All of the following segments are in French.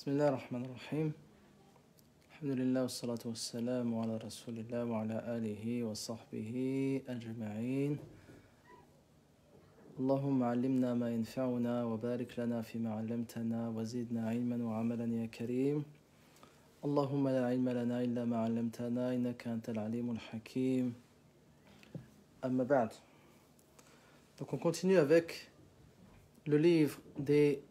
بسم الله الرحمن الرحيم الحمد لله والصلاة والسلام على رسول الله وعلى آله وصحبه أجمعين اللهم علمنا ما ينفعنا وبارك لنا فيما علمتنا وزدنا علما وعملا يا كريم اللهم لا علم لنا إلا ما علمتنا إنك أنت العليم الحكيم أما بعد. Donc on continue avec le livre des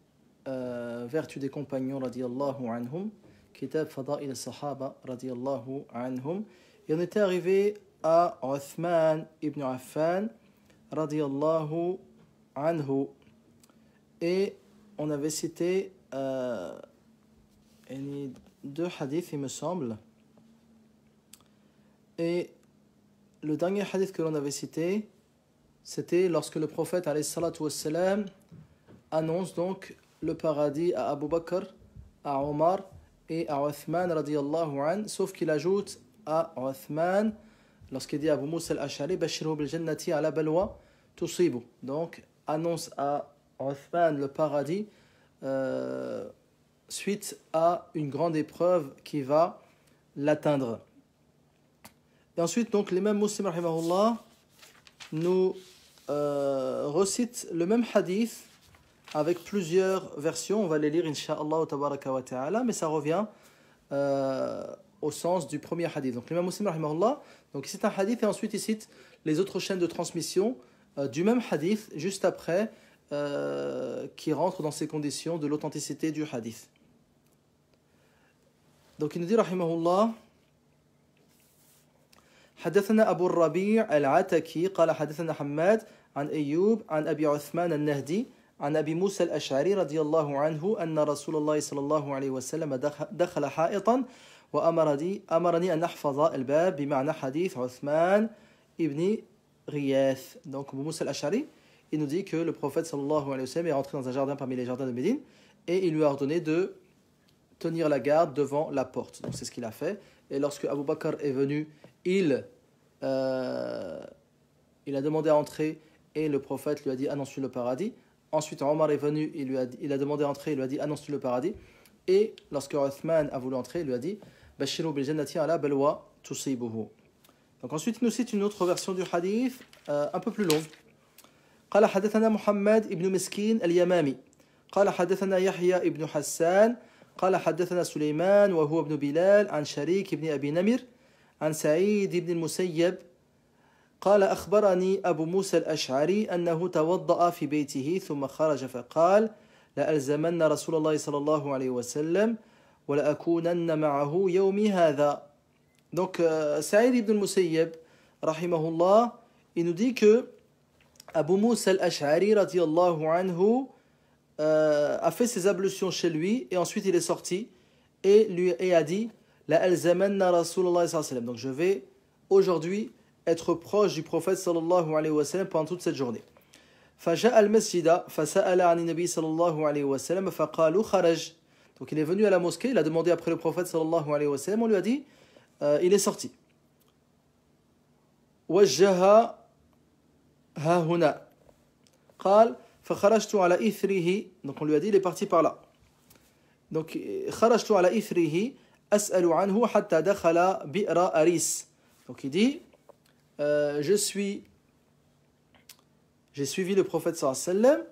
vertus des compagnons radiyallahu anhum, Kitab Fada'il al-Sahaba radiyallahu anhum, et on était arrivé à Uthman ibn Affan radiyallahu anhu, et on avait cité deux hadiths il me semble, et le dernier hadith que l'on avait cité c'était lorsque le prophète alayhi salatu wassalam annonce donc le paradis à Abu Bakr, à Omar et à Uthman radiyallahu an, sauf qu'il ajoute à Uthman lorsqu'il dit à Abu Musa al-Ash'ari bashirhu bil jannati ala balwa tusibu, donc annonce à Uthman le paradis suite à une grande épreuve qui va l'atteindre. Et ensuite donc l'imam Muslim rahimahullah nous recite le même hadith avec plusieurs versions. On va les lire incha'Allah tabaraka wa ta'ala, mais ça revient au sens du premier hadith. Donc l'imam Muslim rahimahullah, donc il cite un hadith et ensuite il cite les autres chaînes de transmission du même hadith juste après, qui rentrent dans ces conditions de l'authenticité du hadith. Donc il nous dit rahimahullah حدثنا أبو الربيع العتكي قال حدثنا حماد عن أيوب عن أبي عثمان النهدي عن أبي موسى الأشعري رضي الله عنه أن رسول الله صلى الله عليه وسلم دخل حائطا وأمرني أن نحفظ الباب بمعنى حديث عثمان ابن غياث. Donc Abu Musa al-Ash'ari, il nous dit que le prophète sallallahu alayhi wa sallam est rentré dans un jardin parmi les jardins de Médine et il lui a ordonné de tenir la garde devant la porte. Donc c'est ce qu'il a fait. Et lorsque Abu Bakr est venu, il a demandé à entrer et le prophète lui a dit annonce-lui le paradis. Ensuite Omar est venu, il a demandé à entrer, il lui a dit annonce-lui le paradis. Et lorsque Uthman a voulu entrer, il lui a dit bashiru bil jannati ala balwa tusibuhu. Donc ensuite il nous cite une autre version du hadith un peu plus longue. قال حدثنا محمد ابن مسكين اليمامي قال حدثنا يحيى ابن حسان قال حدثنا سليمان وهو ابن بلال عن شريك ابن أبي نمر عن سعيد بن المسيب قال أخبرني أبو موسى الأشعري أنه توضأ في بيته ثم خرج فقال لألزمن رسول الله صلى الله عليه وسلم ولأكونن معه يومي هذا. Donc Saïd ibn al-Musayyib rahimahullah, il nous dit que Abu Musa al-Ash'ari radiyallahu anhu a fait ses ablutions chez lui et ensuite il est sorti et a dit la alzamanna rasulullah sallallahu alayhi wa sallam, donc je vais aujourd'hui être proche du prophète sallallahu alayhi wa sallam pendant toute cette journée. فجاء المسجد فسأل عن النبي صلى الله عليه وسلم فقالوا خرج. Donc il est venu à la mosquée, il a demandé après le prophète sallallahu alayhi wa sallam, on lui a dit il est sorti. وجه ها هنا قال فخرجت على إثره, donc on lui a dit il est parti par là. Donc خرجت على إثره أسأل عنه حتى دخل بئر أريس. Donc il dit j'ai suivi le prophète sallallahu alayhi wa sallam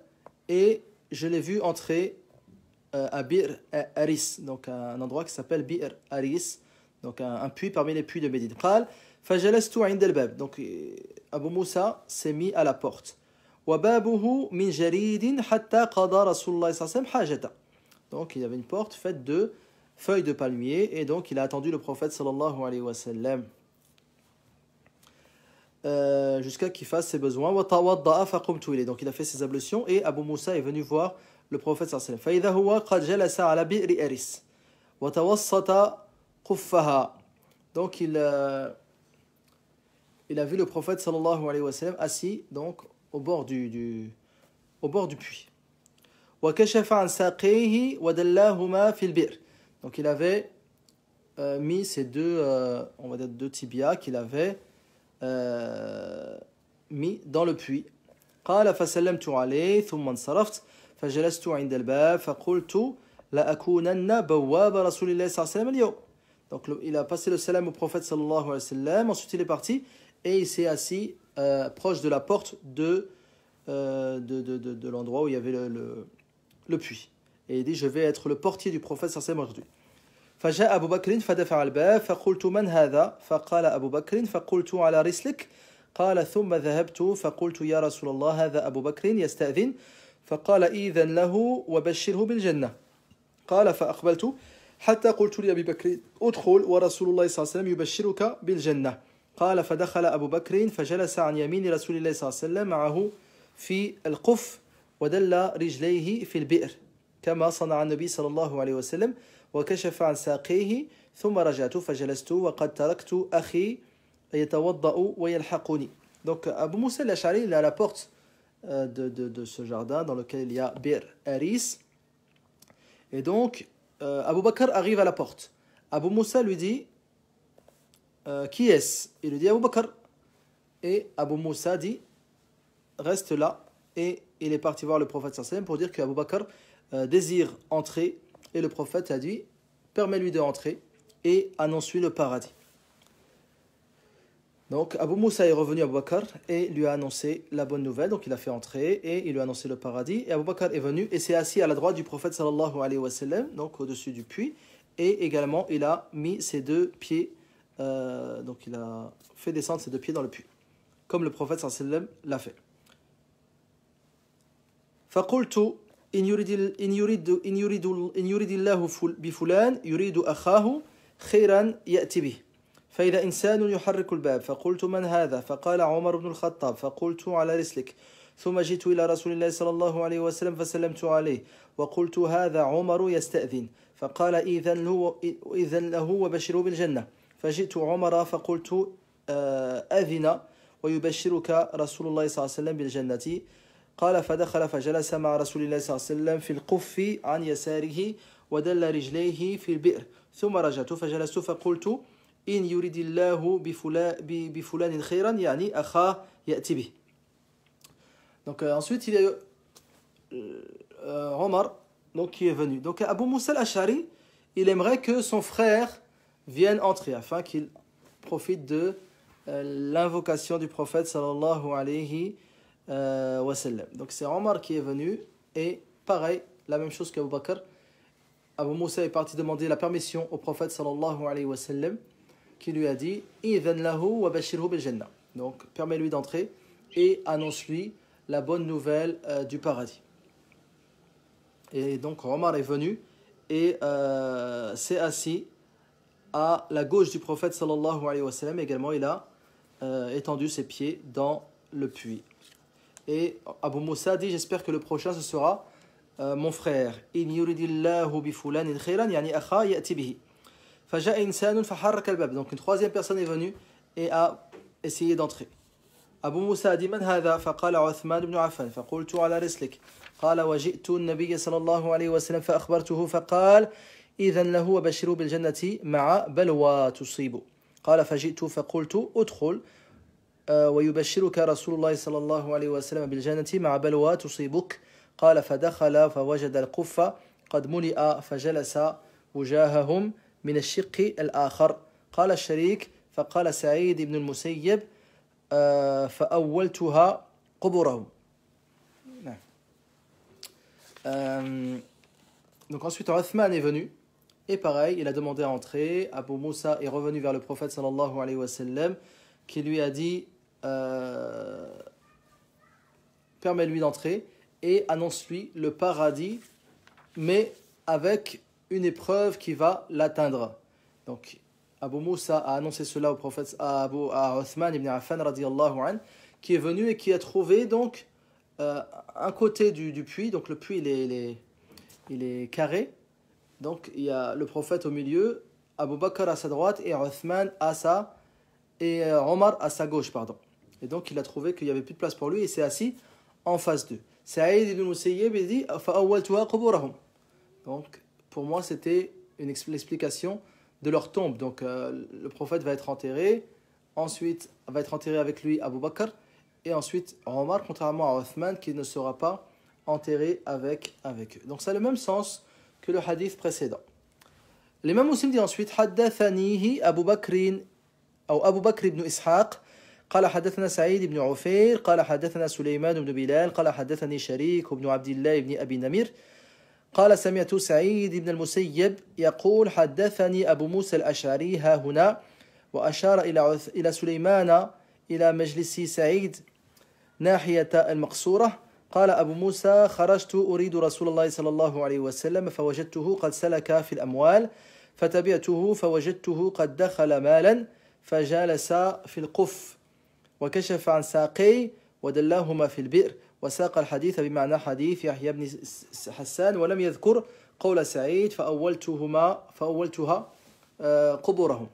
et je l'ai vu entrer à Bir Aris, donc un endroit qui s'appelle Bir Aris, donc un puits parmi les puits de Médine. قال فجلست عند الباب, donc Abu Musa s'est mis à la porte. وبابه من جريد حتى قضى رسول الله صلى الله عليه وسلم حاجته. Donc il y avait une porte faite de feuilles de palmier et donc il a attendu le prophète sallallahu alayhi wa sallam jusqu'à qu'il fasse ses besoins. Donc il a fait ses ablutions et Abu Musa est venu voir le prophète sallallahu alayhi wa sallam. Donc il a vu le prophète sallallahu alayhi wa sallam assis donc au bord du puits. Donc il avait mis ces deux on va dire deux tibias qu'il avait mis dans le puits. قال فسلمت عليه ثم انصرفت فجلست عند الباب فقلت لأكونن بواب رسول الله صلى الله عليه وسلم اليوم. Donc il a passé le salam au prophète sallallahu alayhi wa sallam, ensuite il est parti et il s'est assis proche de la porte de l'endroit où il y avait le puits. Et il dit, je vais être le portier du prophète sallallahu alayhi wa sallam aujourd'hui. فجاء أبو بكر فدفع الباب فقلت من هذا فقال أبو بكر فقلت على رسلك قال ثم ذهبت فقلت يا رسول الله هذا أبو بكر يستأذن فقال إذن له وبشره بالجنة قال فأقبلت حتى قلت لأبي بكر ادخل ورسول الله صلى الله عليه وسلم يبشرك بالجنة قال فدخل أبو بكر فجلس عن يمين رسول الله صلى الله عليه وسلم معه في القف ودل رجليه في البئر كما صنع النبي صلى الله عليه وسلم وكشف عن ساقيه ثم رجعت فجلست وقد تركت أخي يتوضأ ويلحقني. Donc Abu Moussa al-Ash'ari il est à la porte de ce jardin dans lequel il y a Bir Haris. Et donc Abu Bakr arrive à la porte. Abu Moussa lui dit qui est-ce? Il lui dit Abu Bakr. Et Abu Moussa dit reste là. Et il est parti voir le prophète sallallahu alayhi wa sallam pour dire qu'Abu Bakr désire entrer. Et le prophète a dit permets-lui de entrer et annonce-lui le paradis. Donc Abu Moussa est revenu à Abu Bakr et lui a annoncé la bonne nouvelle. Donc il a fait entrer et il lui a annoncé le paradis. Et Abu Bakr est venu et s'est assis à la droite du prophète sallallahu alayhi wa sallam, donc au-dessus du puits. Et également il a mis ses deux pieds, donc il a fait descendre ses deux pieds dans le puits, comme le prophète sallallahu alayhi wa sallam l'a fait. فقلت إن يريد الله بفلان يريد أخاه خيرا يأتي به فإذا إنسان يحرك الباب فقلت من هذا فقال عمر بن الخطاب فقلت على رسلك ثم جئت إلى رسول الله صلى الله عليه وسلم فسلمت عليه وقلت هذا عمر يستأذن فقال إذن له وبشره بالجنة فجئت عمر فقلت أذن ويبشرك رسول الله صلى الله عليه وسلم بالجنة قال فدخل فجلس مع رسول الله صلى الله عليه وسلم في القف عن يساره ودل رجليه في البئر ثم رجعت فجلست فقلت إن يريد الله بفلان خيرا يعني أخاه يأتي به. Donc ensuite il y a Omar donc, qui est venu. Donc Abu Moussa al-Ash'ari il aimerait que son frère vienne entrer afin qu'il profite de l'invocation du prophète sallallahu alayhi wa sallam. Donc c'est Omar qui est venu et pareil, la même chose qu'Abu Bakr. Abu Moussa est parti demander la permission au prophète sallallahu alayhi wa sallam qui lui a dit idhan lahu wa bashirhu bil jannah. Donc permets-lui d'entrer et annonce-lui la bonne nouvelle du paradis. Et donc Omar est venu et s'est assis à la gauche du prophète sallallahu alayhi wa sallam. Également il a étendu ses pieds dans le puits. Et Abu Moussa dit j'espère que le prochain ce sera mon frère. In yuridillahu bi fulanin khayran yani akha ya'ti bihi. Faja'a insanun faharraka al-bab. Donc une troisième personne est venue et a essayé d'entrer. Abu Moussa a dit man hadha faqala Uthman ibn Affan faqultu ala rislik qala waji'tu an-nabiy sallallahu alayhi wa sallam fa akhbartuhu faqala idhan lahu wa bashiru bil jannati ma'a balwa tusibu. Qala faji'tu faqultu udkhul ويبشرك رسول الله صلى الله عليه وسلم بالجنة مع بلوى تصيبك قال فدخل فوجد القف قد ملئ فجلس وجاههم من الشق الآخر قال الشريك فقال سعيد بن المسيب فأولتها قبرهم. Donc ensuite Uthman est venu et pareil il a demandé à entrer. Abu Moussa est revenu vers le prophète sallallahu alayhi wa sallam qui lui a dit permets-lui d'entrer et annonce-lui le paradis mais avec une épreuve qui va l'atteindre. Donc Abu Moussa a annoncé cela au prophète à Uthman ibn Affan radiyallahu anhu qui est venu et qui a trouvé donc un côté du puits. Donc le puits il est carré, donc il y a le prophète au milieu, Abu Bakr à sa droite et Uthman et Omar à sa gauche, pardon. Et donc il a trouvé qu'il n'y avait plus de place pour lui et s'est assis en face d'eux. Saïd ibn Musayyib dit fa'awwaltuha quburahum. Donc pour moi c'était l'explication de leur tombe. Donc le prophète va être enterré, ensuite va être enterré avec lui Abu Bakr et ensuite Omar, contrairement à Uthman qui ne sera pas enterré avec eux. Donc ça a le même sens que le hadith précédent. L'imam Muslim dit ensuite حدثنيه أبو بكر بن إسحاق قال حدثنا سعيد بن عفير قال حدثنا سليمان بن بلال قال حدثني شريك بن عبد الله بن أبي نمير قال سمعت سعيد بن المسيب يقول حدثني أبو موسى الأشعري ها هنا وأشار إلى سليمان إلى مجلس سعيد ناحية المقصورة قال أبو موسى خرجت أريد رسول الله صلى الله عليه وسلم فوجدته قد سلك في الأموال فتبعته فوجدته قد دخل مالا فجالس في القف وكشف عن ساقي ودلاهما في البئر وساق الحديث بمعنى حديث يحيى بن حسان ولم يذكر قول سعيد فأولتها قبورهم.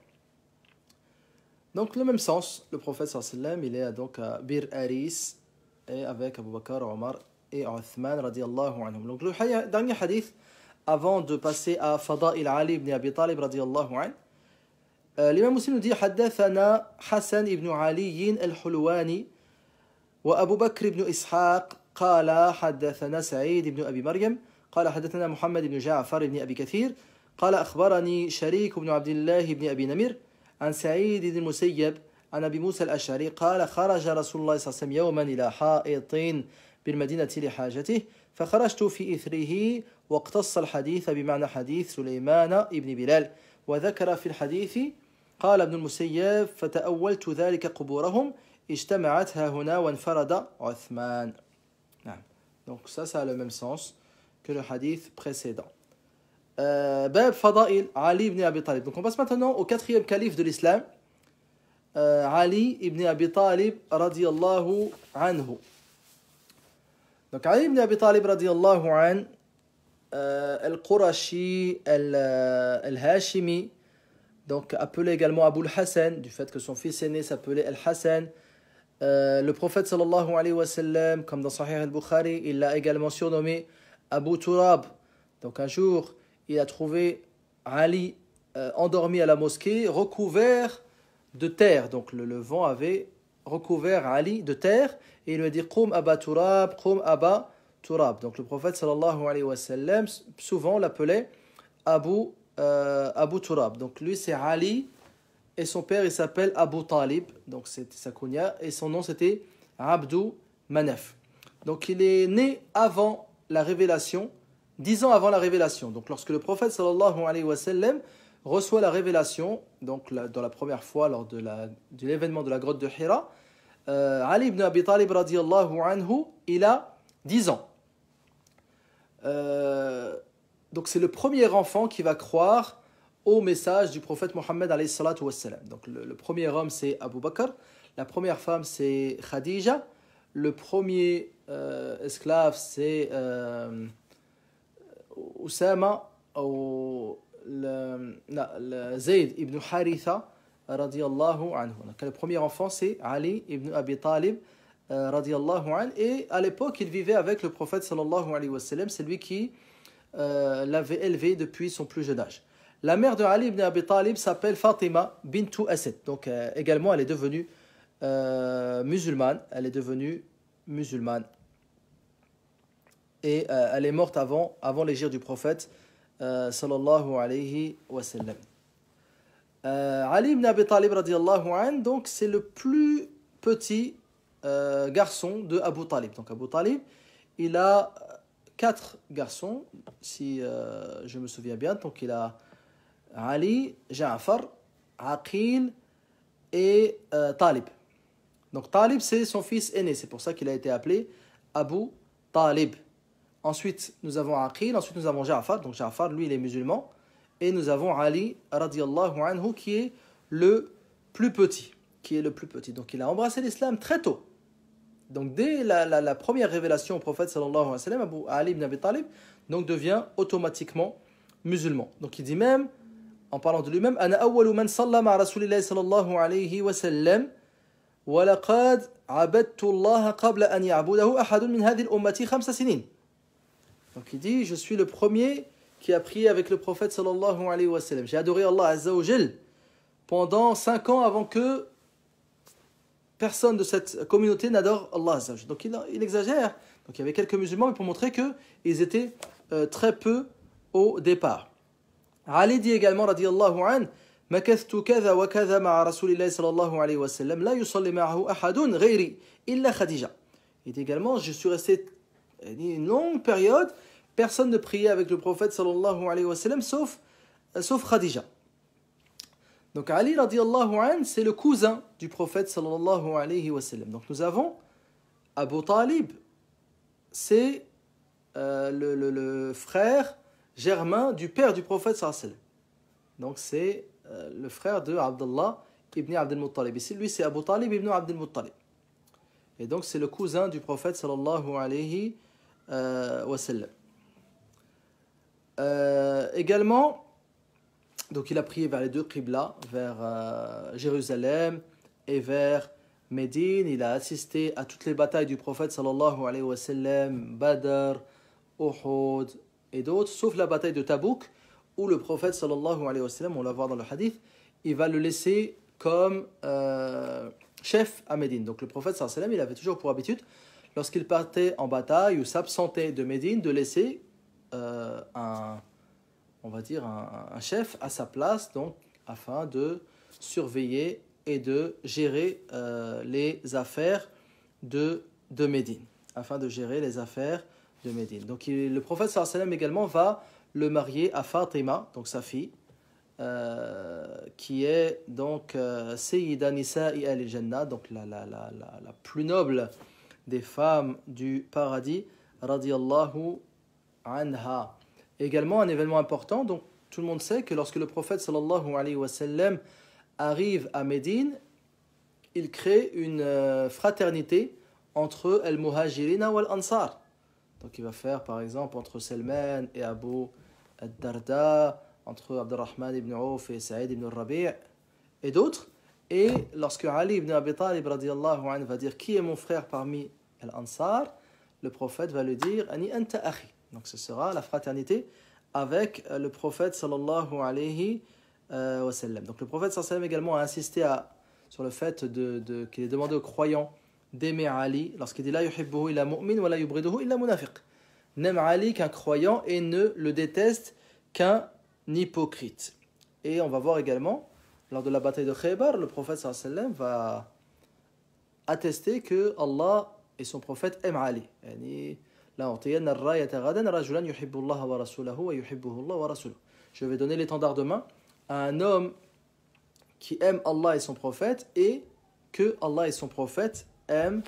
Donc le même sens, le prophète sallam, il est donc à Bir Aris et avec Abu Bakr, Omar et Uthman radiallahu anhum. Donc le dernier hadith avant de passer à Fada'il Ali ibn Abi Talib radiallahu anhu. L'imam Muslim nous dit حدثنا حسن ibn Ali al-Hulwani وأبو بكر بن إسحاق قال حدثنا سعيد بن أبي مريم قال حدثنا محمد بن جعفر بن أبي كثير قال أخبرني شريك بن عبد الله بن أبي نمير عن سعيد بن المسيب عن أبي موسى الأشعري قال خرج رسول الله صلى الله عليه وسلم يوما إلى حائط بالمدينة لحاجته فخرجت في إثره واقتص الحديث بمعنى حديث سليمان بن بلال وذكر في الحديث قال ابن المسيب فتأولت ذلك قبورهم اجتمعت ها هنا وانفرد عثمان. Donc ça a le même sens que le hadith précédent. Bab Fada'il Ali ibn Abi Talib. Donc on passe maintenant au quatrième calife de l'islam, Ali ibn Abi Talib radiyallahu anhu. Donc Ali ibn Abi Talib radiyallahu anhu, al-Qurashi, al-Hashimi, donc appelé également Abu al-Hassan, du fait que son fils aîné s'appelait al-Hassan. Le prophète sallallahu alayhi wa sallam, comme dans Sahih al-Bukhari, il l'a également surnommé Abu Turab. Donc un jour, il a trouvé Ali endormi à la mosquée, recouvert de terre. Donc le vent avait recouvert Ali de terre et il lui a dit Qum Aba Turab, Qum Aba Turab. Donc le prophète sallallahu alayhi wa sallam souvent l'appelait Abu Turab. Donc lui c'est Ali et son père il s'appelle Abu Talib. Donc c'était sa kunya et son nom c'était Abdu Manaf. Donc il est né avant la révélation, 10 ans avant la révélation. Donc lorsque le prophète sallallahu alayhi wa sallam reçoit la révélation, donc dans la première fois lors de l'événement de la grotte de Hira, Ali ibn Abi Talib radiyallahu anhu, il a 10 ans. Donc c'est le premier enfant qui va croire au message du prophète Mohammed alayhi salatu wassalam. Donc le premier homme c'est Abu Bakr, la première femme c'est Khadija, le premier esclave c'est Usama ou Zayd ibn Haritha radiyallahu anhu. Donc le premier enfant c'est Ali ibn Abi Talib radiyallahu anhu, et à l'époque il vivait avec le prophète sallallahu alayhi wa sallam, c'est lui qui l'avait élevé depuis son plus jeune âge. La mère de Ali ibn Abi Talib s'appelle Fatima bintu Asad. Donc également elle est devenue musulmane, et elle est morte avant l'hégire du prophète sallallahu alayhi wa sallam. Ali ibn Abi Talib radiyallahu anhu, donc c'est le plus petit garçon de Abu Talib. Donc Abu Talib, il a 4 garçons, si je me souviens bien. Donc il a Ali, Ja'far, Aqil et Talib. Donc Talib c'est son fils aîné, c'est pour ça qu'il a été appelé Abu Talib. Ensuite nous avons Aqil, ensuite nous avons Ja'far. Donc Ja'far lui il est musulman. Et nous avons Ali radiyallahu anhu qui est le plus petit. Donc il a embrassé l'islam très tôt. Donc dès la première révélation au prophète sallallahu alayhi wa sallam, Ali ibn Abi Talib donc devient automatiquement musulman. Donc il dit même, en parlant de lui-même, Ana awwalu man salla ma'a rasulillahi sallallahu alayhi wa sallam wa laqad abadtu Allah qabla an ya'budahu ahadun min hadhihi al-ummati 5 sinin. Donc il dit, je suis le premier qui a prié avec le prophète sallallahu alayhi wa sallam. J'ai adoré Allah azza wa jal pendant 5 ans avant que personne de cette communauté n'adore Allah azza wa jal. Donc il exagère. Donc il y avait quelques musulmans, mais pour montrer qu'ils étaient très peu au départ. Ali dit également, radiyallahu anhu, مكثت كذا وكذا مع رسول الله صلى الله عليه وسلم لا يصلي معه أحد غيري إلا خديجة. Il dit également, je suis resté une longue période, personne ne priait avec le prophète sallallahu alayhi wa sallam sauf Khadija. Donc Ali radiyallahu anhu, c'est le cousin du prophète sallallahu alayhi wa sallam. Donc nous avons Abu Talib, c'est le frère germain du père du prophète sallallahu alayhi wa sallam. Donc c'est le frère de Abdullah ibn Abd al-Muttalib. Ici, lui, c'est Abu Talib ibn Abd al-Muttalib. Et donc, c'est le cousin du prophète sallallahu alayhi wa sallam. Également, donc il a prié vers les deux qibla, vers Jérusalem et vers Médine. Il a assisté à toutes les batailles du prophète sallallahu alayhi wa sallam, Badr, Uhud et d'autres, sauf la bataille de Tabouk, où le prophète sallallahu alayhi wa sallam, on va voir dans le hadith, il va le laisser comme chef à Médine. Donc le prophète sallallahu alayhi wa sallam, il avait toujours pour habitude, lorsqu'il partait en bataille ou s'absentait de Médine, de laisser un chef à sa place, donc afin de surveiller et de gérer les affaires de Médine. Afin de gérer les affaires de Médine. Donc le prophète sallallahu alayhi wa sallam également va le marier à Fatima, donc sa fille, qui est donc Sayyida Nisa'i al-Jannah, donc la plus noble des femmes du paradis, radiyallahu anha. Également un événement important, donc tout le monde sait que lorsque le prophète sallallahu alayhi wa sallam arrive à Médine, il crée une fraternité entre al-Muhajirina wal-Ansar. Donc il va faire par exemple entre Salman et Abu al-Darda, entre Abdurrahman ibn Auf et Saïd ibn Rabi' et d'autres. Et lorsque Ali ibn Abi Talib radiyallahu anhu va dire qui est mon frère parmi al-Ansar, le prophète va lui dire Ani anta akhi. Donc ce sera la fraternité avec le prophète sallallahu alayhi wa sallam. Donc le prophète sallallahu alayhi wa sallam également a insisté sur le fait qu'il est demandé aux croyants d'aimer Ali lorsqu'il dit la yuhibbuhu illa mu'min wa la yubriduhu illa munafiq. N'aime Ali qu'un croyant et ne le déteste qu'un hypocrite. Et on va voir également, lors de la bataille de Khaybar, le prophète sallallahu alayhi wa sallam va attester que Allah et son prophète aiment Ali. Je vais donner l'étendard demain à un homme qui aime Allah et son prophète et que Allah et son prophète aiment.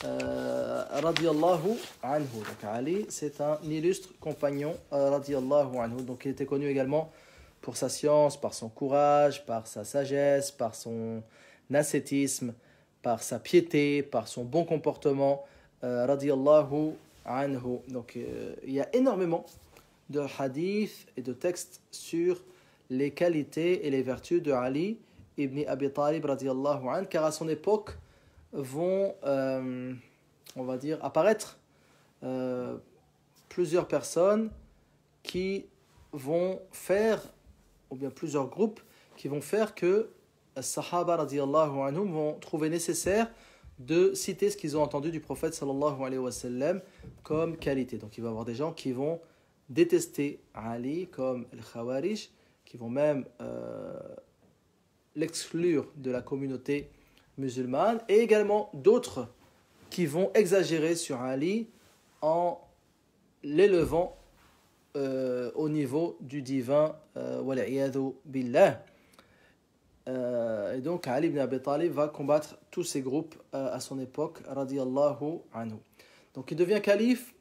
Radiyallahu anhu. Donc Ali, c'est un illustre compagnon, radiyallahu anhu. Donc il était connu également pour sa science, par son courage, par sa sagesse, par son ascétisme, par sa piété, par son bon comportement, radiyallahu anhu. Donc il y a énormément de hadiths et de textes sur les qualités et les vertus de Ali ibn Abi Talib radiyallahu anhu, car à son époque vont, on va dire, apparaître plusieurs personnes qui vont faire, ou bien plusieurs groupes qui vont faire que les Sahaba radiyallahu anhum vont trouver nécessaire de citer ce qu'ils ont entendu du prophète sallallahu alayhi wa sallam comme qualité. Donc il va y avoir des gens qui vont détester Ali comme el Khawarij, qui vont même l'exclure de la communauté musulmane, et également d'autres qui vont exagérer sur Ali en l'élevant au niveau du divin, wal'iyadhu billah. Et donc Ali ibn Abi Talib va combattre tous ces groupes à son époque, radiyallahu anhu. Donc il devient calife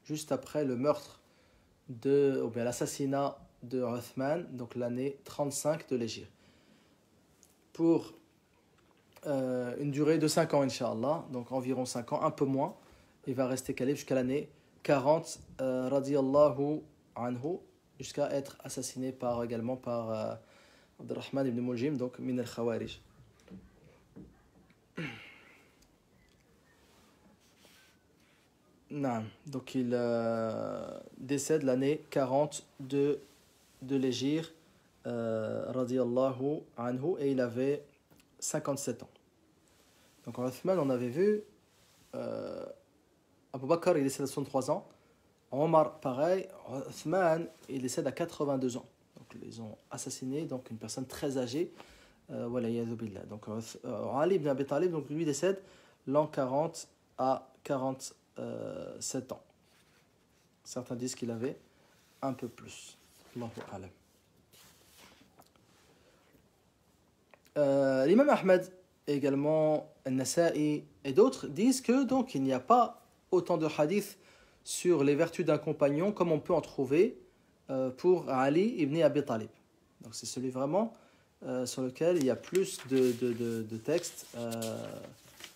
juste après le meurtre ou bien l'assassinat de Uthman, donc l'année 35 de l'Hégire, pour une durée de 5 ans, Inch'Allah, donc environ 5 ans, un peu moins. Il va rester calife jusqu'à l'année 40, radiyallahu anhu, jusqu'à être assassiné également par Abdurrahman ibn Muljim, donc min al-Khawarij. Donc il décède l'année 40 de l'Hégire, radiyallahu anhu, et il avait 57 ans. Donc en Uthman, on avait vu Abu Bakr, il est 63 ans, Omar, pareil. Othman, il décède à 82 ans. Donc, ils ont assassiné donc, une personne très âgée. Donc, Ali ibn Abi Talib, donc, lui décède l'an 40 à 47 ans. Certains disent qu'il avait un peu plus. Allahu alam. L'imam Ahmed, également An-Nasa'i et d'autres disent que donc il n'y a pas autant de hadiths sur les vertus d'un compagnon comme on peut en trouver pour Ali ibn Abi Talib. Donc c'est celui vraiment sur lequel il y a plus de textes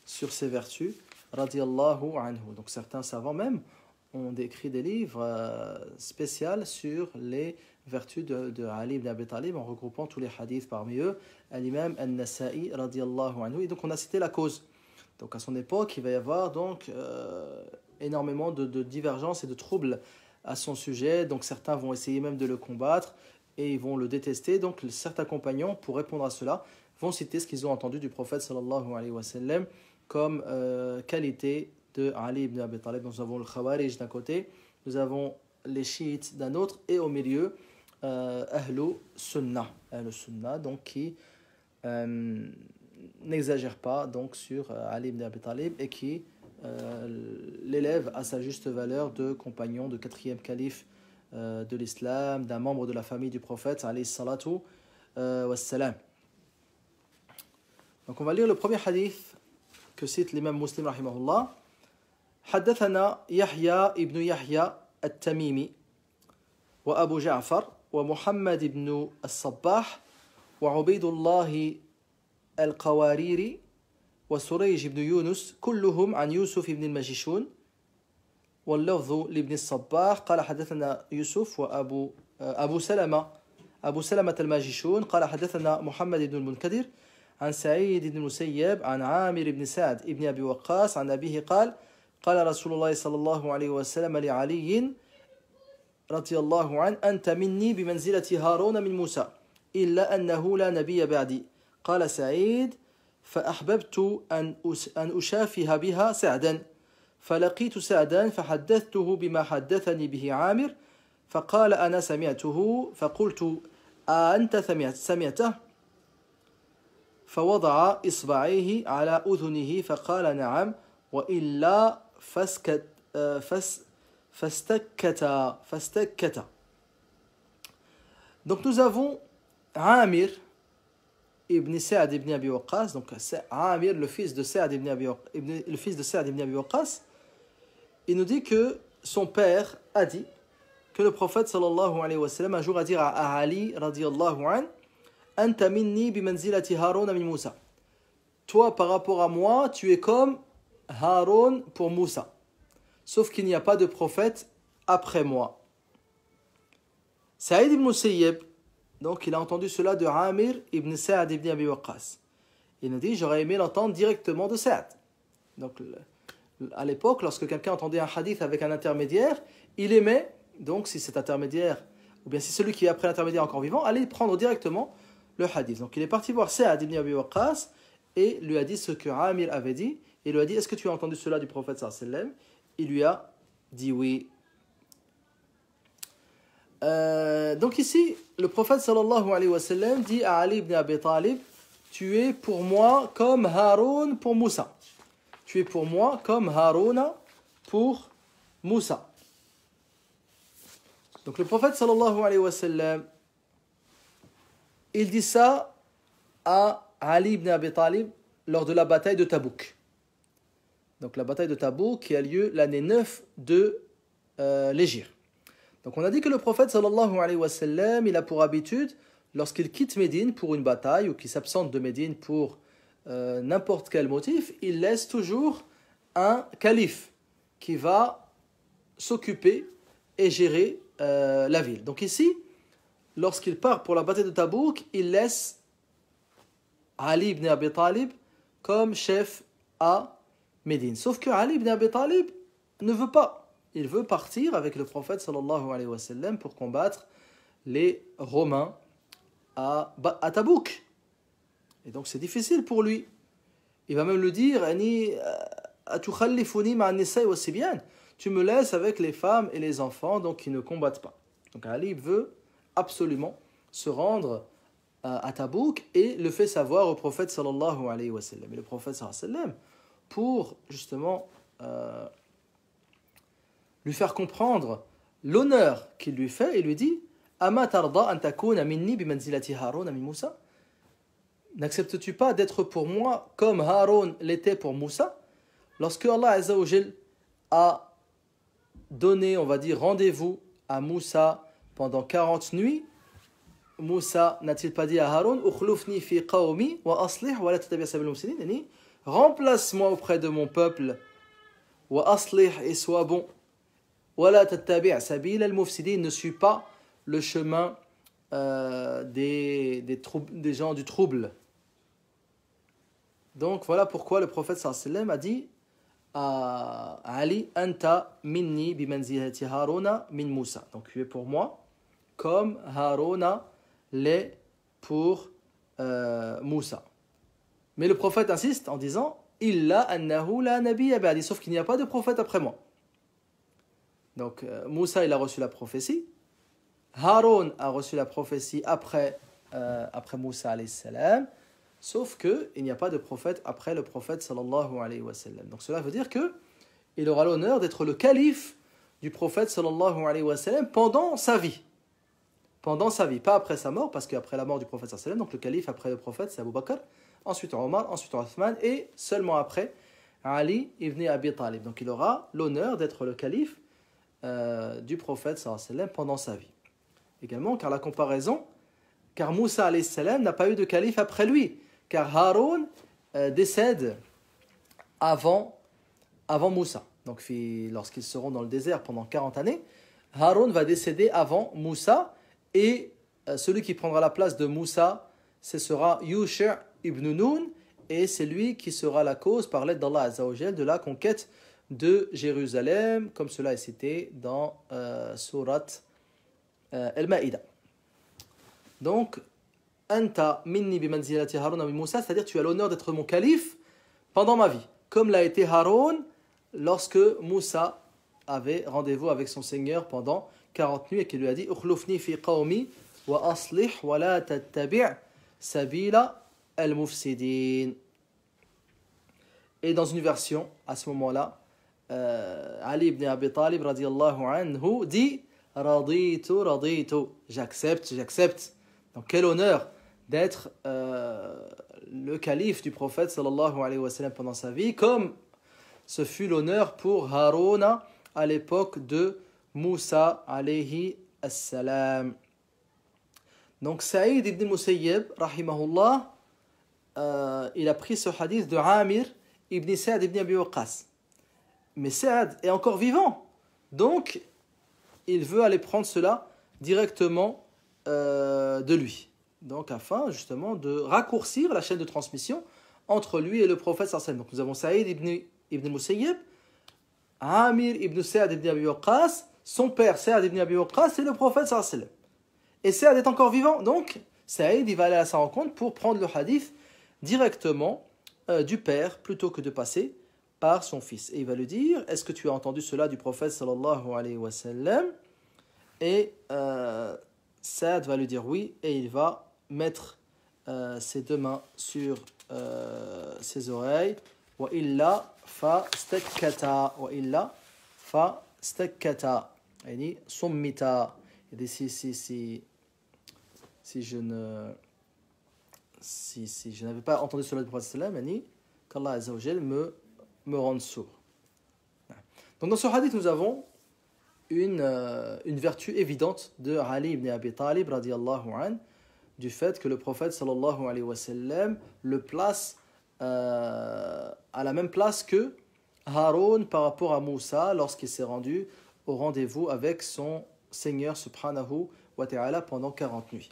sur ses vertus, radiyallahu anhu. Donc certains savants même ont écrit des livres spéciaux sur les vertus de Ali ibn Abi Talib en regroupant tous les hadiths parmi eux, l'imam An-Nasa'i radiyallahu anhu. Et donc on a cité la cause. Donc à son époque, il va y avoir donc énormément de divergences et de troubles à son sujet. Donc certains vont essayer même de le combattre et ils vont le détester. Donc certains compagnons, pour répondre à cela, vont citer ce qu'ils ont entendu du prophète sallallahu alayhi wa sallam comme qualité de Ali ibn Abi Talib. Nous avons le Khawarij d'un côté, nous avons les chiites d'un autre, et au milieu, Ahlu Sunnah. Ahlu Sunnah, donc qui n'exagère pas donc, sur Ali ibn Abi Talib et qui l'élève à sa juste valeur de compagnon, de quatrième calife de l'islam, d'un membre de la famille du prophète, alayhi salatu wassalam. Donc on va lire le premier hadith que cite l'imam Muslim rahimahullah. حدثنا يحيى ابن يحيى التميمي وأبو جعفر ومحمد بن الصباح وعبيد الله القواريري وسريج بن يونس كلهم عن يوسف بن المجيشون واللفظ لابن الصباح قال حدثنا يوسف أبو سلمة الماجشون قال حدثنا محمد بن المنكدر عن سعيد بن المسيب عن عامر بن سعد بن أبي وقاص عن أبيه قال قال رسول الله صلى الله عليه وسلم لعلي رضي الله عنه أنت مني بمنزلة هارون من موسى إلا أنه لا نبي بعدي قال سعيد فأحببت أن أشافه بها سعدا فلقيت سعدا فحدثته بما حدثني به عامر فقال أنا سمعته فقلت أنت سمعته فوضع إصبعيه على أذنه فقال نعم وإلا فاستكتا. Donc nous avons Amir ibn Sa'd ibn Abi Waqqas, donc Amir, le fils de Sa'd ibn Abi Waqqas, il nous dit que son père a dit que le prophète sallallahu alayhi wa sallam un jour a dit à Ali radiyallahu an Anta minni bimanzilati Harun min Musa. Toi par rapport à moi, tu es comme Harun pour Moussa. Sauf qu'il n'y a pas de prophète après moi. Saïd ibn Musayyib, donc il a entendu cela de Amir ibn Sa'd ibn Abi Waqqas. Il nous dit, j'aurais aimé l'entendre directement de Sa'd. Donc à l'époque, lorsque quelqu'un entendait un hadith avec un intermédiaire, il aimait, donc si cet intermédiaire, ou bien si celui qui est après l'intermédiaire encore vivant, allait prendre directement le hadith. Donc il est parti voir Sa'd ibn Abi Waqqas et lui a dit ce que Amir avait dit. Il lui a dit, est-ce que tu as entendu cela du prophète sallallahu alayhi wa sallam? Il lui a dit oui. Donc ici, le prophète sallallahu alayhi wa sallam dit à Ali ibn Abi Talib, tu es pour moi comme Haroun pour Moussa. Tu es pour moi comme Harouna pour Moussa. Donc le prophète sallallahu alayhi wa sallam, il dit ça à Ali ibn Abi Talib lors de la bataille de Tabouk. Donc la bataille de Tabouk qui a lieu l'année 9 de l'Hégire. Donc on a dit que le prophète sallallahu alayhi wa sallam, il a pour habitude, lorsqu'il quitte Médine pour une bataille ou qu'il s'absente de Médine pour n'importe quel motif, il laisse toujours un calife qui va s'occuper et gérer la ville. Donc ici, lorsqu'il part pour la bataille de Tabouk, il laisse Ali ibn Abi Talib comme chef à Médine. Sauf que Ali ibn Abi Talib ne veut pas. Il veut partir avec le prophète sallallahu alayhi wa sallam pour combattre les Romains à Tabouk. Et donc c'est difficile pour lui. Il va même le dire, tu me laisses avec les femmes et les enfants, donc qui ne combattent pas. Donc Ali veut absolument se rendre à Tabouk et le fait savoir au prophète sallallahu alayhi wa sallam. Et le prophète sallallahu alayhi wa sallam, pour justement lui faire comprendre l'honneur qu'il lui fait, il lui dit Ama tarda an takuna minni bimanzilati Harun min Moussa. N'acceptes-tu pas d'être pour moi comme Haroun l'était pour Moussa? Lorsque Allah Azza wa Jal a donné, on va dire, rendez-vous à Moussa pendant 40 nuits, Moussa n'a-t-il pas dit à Haroun Ukhlufni fi qawmi wa aslih wa la tattabi' sabil al-mufsidin, remplace-moi auprès de mon peuple, wa aslih, et sois bon, wa la tattabi' sabil al-mufsidin, ne suis pas le chemin des gens du trouble. Donc voilà pourquoi le prophète sallallahu alayhi wa sallam a dit à Ali Anta minni bimanzilati Haruna min Moussa. Donc tu es pour moi comme Haruna l'est pour Moussa. Mais le prophète insiste en disant Illa annahu la nabiyya ba'di, sauf qu'il n'y a pas de prophète après moi. Donc Moussa il a reçu la prophétie, Haroun a reçu la prophétie après Moussa alayhi salam, sauf qu'il n'y a pas de prophète après le prophète sallallahu alayhi wa sallam. Donc cela veut dire qu'il aura l'honneur d'être le calife du prophète sallallahu alayhi wa sallam pendant sa vie. Pendant sa vie, pas après sa mort, parce qu'après la mort du prophète sallallahu alayhi wa sallam, donc le calife après le prophète c'est Abu Bakr, ensuite Omar, ensuite Othman, et seulement après Ali ibn Abi Talib. Donc il aura l'honneur d'être le calife du prophète sallallahu alayhi wa sallam pendant sa vie. Également, car la comparaison, car Moussa alayhi salam n'a pas eu de calife après lui, car Haroun décède avant Moussa. Donc lorsqu'ils seront dans le désert pendant 40 années, Haroun va décéder avant Moussa, et celui qui prendra la place de Moussa, ce sera Yushi' ibn Nun, et c'est lui qui sera la cause, par l'aide d'Allah Azza wa Jal, de la conquête de Jérusalem, comme cela est cité dans Sourate Al-Ma'ida. Donc, Anta minni bimanzilati Harun min Moussa, c'est-à-dire tu as l'honneur d'être mon calife pendant ma vie, comme l'a été Haroun lorsque Moussa avait rendez-vous avec son Seigneur pendant 40 nuits et qu'il lui a dit Ukhlufni fi qawmi wa aslih wa la tattabi' sabila al-mufsidin. Et dans une version, à ce moment-là, Ali ibn Abi Talib radiyallahu anhu dit Raditu, j'accepte. Donc quel honneur d'être le calife du prophète sallallahu alayhi wa sallam pendant sa vie, comme ce fut l'honneur pour Haruna à l'époque de Moussa alayhi assalam. Donc Saïd ibn Musayyib rahimahullah, il a pris ce hadith de Amir ibn Sa'd ibn Abi Waqqas. Mais Sa'd est encore vivant, donc il veut aller prendre cela directement de lui. Donc afin justement de raccourcir la chaîne de transmission entre lui et le prophète sallallahu alayhi wa sallam. Donc nous avons Saïd ibn Musayyib, Amir ibn Sa'd ibn Abi Waqqas, son père Sa'd ibn Abi Waqqas, c'est le prophète sallallahu alayhi wa sallam. Et Sa'd est encore vivant, donc Saïd il va aller à sa rencontre pour prendre le hadith directement du père plutôt que de passer par son fils. Et il va lui dire, est-ce que tu as entendu cela du prophète sallallahu alayhi wa sallam? Et Sa'd va lui dire oui, et il va mettre ses deux mains sur ses oreilles. Wa illa fa stakkata, wa illa fa stakkata, yani summita. Et si je n'avais pas entendu cela du prophète sallallahu alayhi wa sallam, qu'Allah Azza wa Jal me rende sourd. Donc dans ce hadith nous avons une vertu évidente de Ali ibn Abi Talib radiyallahu anhu, du fait que le prophète sallallahu alayhi wa sallam le place à la même place que Haroun par rapport à Moussa lorsqu'il s'est rendu au rendez-vous avec son Seigneur subhanahu wa ta'ala pendant 40 nuits.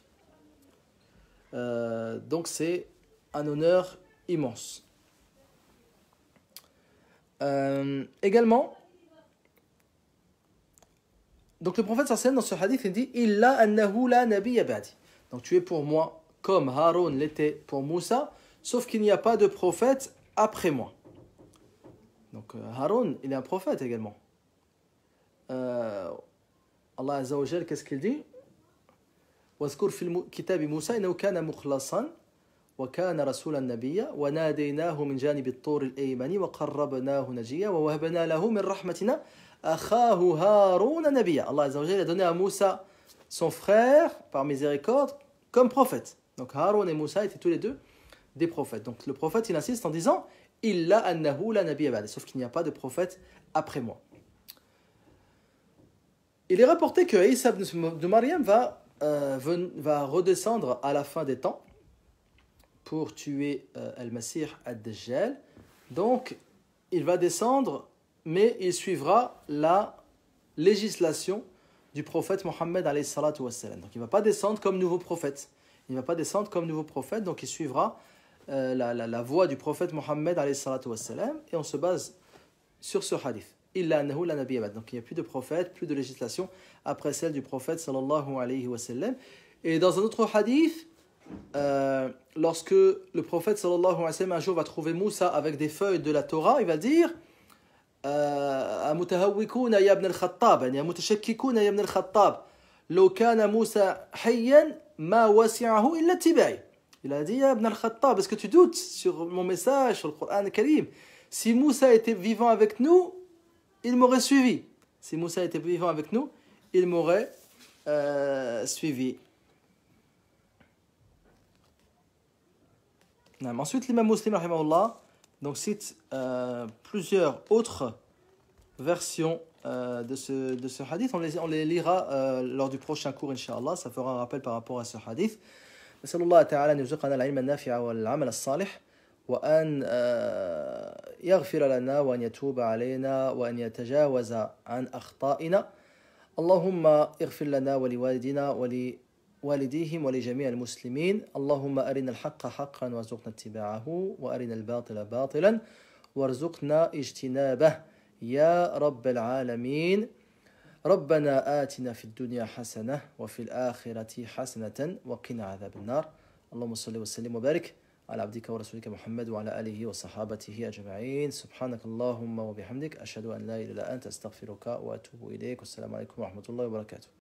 Donc c'est un honneur immense. Également, donc le prophète sallallahu alayhi wa sallam dans ce hadith il dit Illa annahu la nabiyya ba'di. Donc tu es pour moi comme Haroun l'était pour Moussa, sauf qu'il n'y a pas de prophète après moi. Donc Haroun il est un prophète également. Allah Azza wa Jal, qu'est-ce qu'il dit? واذكر في كتاب موسى إنه كان مخلصا وكان رسولا نبيا وناديناه من جانب الطور الأيمن وقربناه نجيا ووهبنا له من رحمتنا أخاه هارون نبيا. Allah Azza wa Jal a donné à Moussa son frère par miséricorde comme prophète. Donc Haroun et Moussa étaient tous les deux des prophètes. Donc le prophète il insiste en disant Illa annahu la nabiyya ba'di, sauf qu'il n'y a pas de prophète après moi. Il est rapporté que Isa de Maryam va redescendre à la fin des temps pour tuer Al-Masih Ad-Dajjal. Donc il va descendre, mais il suivra la législation du prophète Mohammed alayhi salatu wassalam. Donc il ne va pas descendre comme nouveau prophète. Donc il suivra la voie du prophète Mohammed alayhi salatu wassalam, et on se base sur ce hadith. Illa annahu la nabiyya ba'd. Donc il n'y a plus de prophète, plus de législation après celle du prophète sallallahu alayhi wa sallam. Et dans un autre hadith, lorsque le prophète sallallahu alayhi wa sallam un jour va trouver Moussa avec des feuilles de la Torah, il va dire أمتهوكون يا ابن الخطاب يعني متشككون يا ابن الخطاب لو كان موسى حيا ما وسعه إلا اتباعي. Il a dit يا ابن الخطاب, est-ce que tu doutes sur mon message, sur le Coran al-Karim? Si Moussa était vivant avec nous, il m'aurait suivi. Si Moussa était vivant avec nous, il m'aurait suivi. Ensuite, l'imam Muslim rahimahullah donc cite plusieurs autres versions de ce hadith. On les lira lors du prochain cours, Inch'Allah. Ça fera un rappel par rapport à ce hadith. نسأل الله تعالى أن يرزقنا العلم النافع والعمل الصالح وأن يغفر لنا وأن يتوب علينا وأن يتجاوز عن أخطائنا. اللهم اغفر لنا ولوالدينا ولوالديهم ولجميع المسلمين. اللهم أرنا الحق حقا وارزقنا اتباعه وأرنا الباطل باطلا وارزقنا اجتنابه يا رب العالمين. ربنا آتنا في الدنيا حسنة وفي الآخرة حسنة وقنا عذاب النار. اللهم صل وسلم وبارك على عبدك ورسولك محمد وعلى آله وصحابته أجمعين. سبحانك اللهم وبحمدك أشهد أن لا إله إلا أنت أستغفرك وأتوب إليك. والسلام عليكم ورحمة الله وبركاته.